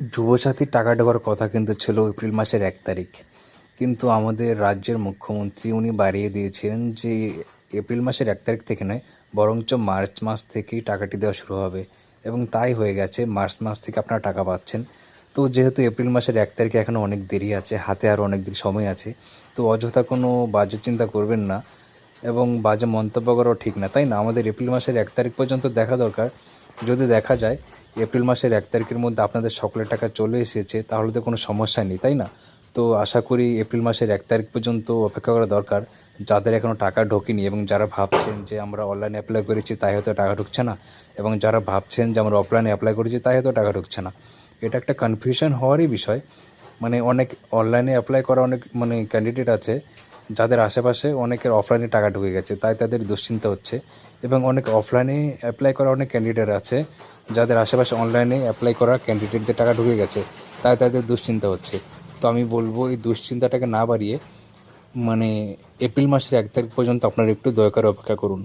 যুবসাথীর টাকা ঢোকার কথা কিন্তু ছিল এপ্রিল মাসের 1 তারিখ, কিন্তু আমাদের রাজ্যের মুখ্যমন্ত্রী উনি বাড়িয়ে দিয়েছিলেন যে এপ্রিল মাসের 1 তারিখ থেকে নয়, বরঞ্চ মার্চ মাস থেকেই টাকাটি দেওয়া শুরু হবে। এবং তাই হয়ে গেছে, মার্চ মাস থেকে আপনারা টাকা পাচ্ছেন। তো যেহেতু এপ্রিল মাসের 1 তারিখে এখনও অনেক দেরি আছে, হাতে আরও অনেক দিন সময় আছে, তো অযথা কোনো বাজে চিন্তা করবেন না এবং বাজে মন্তব্য করাও ঠিক না, তাই না? আমাদের এপ্রিল মাসের 1 তারিখ পর্যন্ত দেখা দরকার। যদি দেখা যায় এপ্রিল মাসের 1 তারিখের মধ্যে আপনাদের সকলের টাকা চলে এসেছে, তাহলে তো কোনো সমস্যা নেই, তাই না? তো আশা করি এপ্রিল মাসের 1 তারিখ পর্যন্ত অপেক্ষা করা দরকার, যাদের এখনও টাকা ঢোকেনি এবং যারা ভাবছেন যে আমরা অনলাইনে অ্যাপ্লাই করেছি তাই হয়তো টাকা ঢুকছে না, এবং যারা ভাবছেন যে আমরা অফলাইনে অ্যাপ্লাই করেছি তাই হয়তো টাকা ঢুকছে না। এটা একটা কনফিউশন হওয়ারই বিষয়। মানে অনেক অনলাইনে অ্যাপ্লাই করা অনেক ক্যান্ডিডেট আছে, যাদের আশেপাশে অনেকের অফলাইনে টাকা ঢুকে গেছে, তাই তাদের দুশ্চিন্তা হচ্ছে। এবং অনেক অফলাইনে অ্যাপ্লাই করা অনেক ক্যান্ডিডেট আছে, যাদের আশেপাশে অনলাইনে অ্যাপ্লাই করা ক্যান্ডিডেটদের টাকা ঢুকে গেছে, তাই তাদের দুশ্চিন্তা হচ্ছে। তো আমি বলবো এই দুশ্চিন্তাটাকে না বাড়িয়ে এপ্রিল মাসের 1 তারিখ পর্যন্ত আপনারা একটু দয়া করে অপেক্ষা করুন।